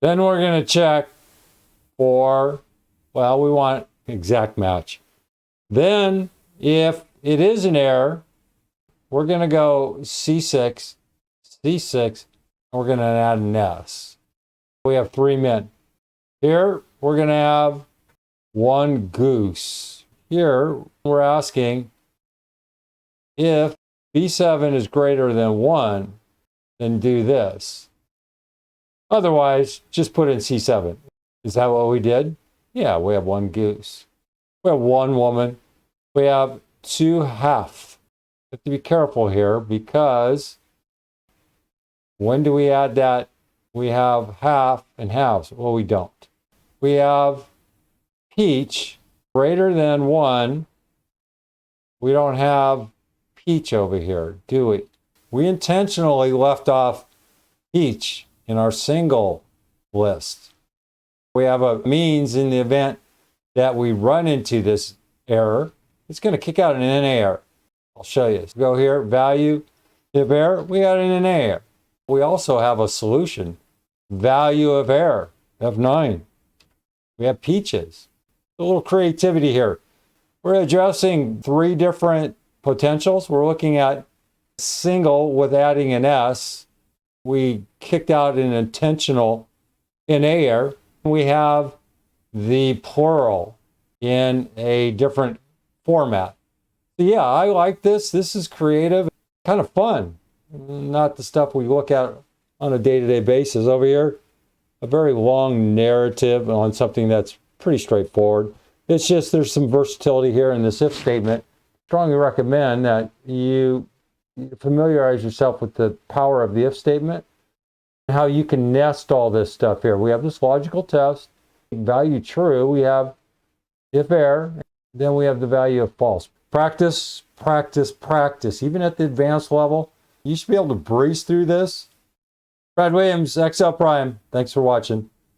Then we're going to check for, well, we want exact match. Then if it is an error, we're going to go C6, C6, and we're going to add an S. We have 3 men. Here, we're going to have 1 goose. Here, we're asking if B7 is greater than 1, then do this. Otherwise, just put in C7. Is that what we did? Yeah, we have 1 goose. We have 1 woman. We have 2 half. We have to be careful here because when do we add that? We have half and halves. Well, we don't. We have peach greater than 1. We don't have peach over here, do we? We intentionally left off peach in our single list. We have a means in the event that we run into this error, it's going to kick out an NA error. I'll show you. Go here, value, if error, we got an NA error. We also have a solution, value of error, F9. We have peaches. A little creativity here. We're addressing 3 different potentials. We're looking at single with adding an S. We kicked out an intentional NA error. We have the plural in a different format. So yeah, I like this. This is creative, kind of fun. Not the stuff we look at on a day-to-day basis. Over here, a very long narrative on something that's pretty straightforward. It's just there's some versatility here in this if statement. Strongly recommend that you familiarize yourself with the power of the if statement and how you can nest all this stuff here. We have this logical test, value true, we have if error, then we have the value of false. Practice, practice, practice. Even at the advanced level, you should be able to breeze through this. Brad Williams, XL Prime. Thanks for watching.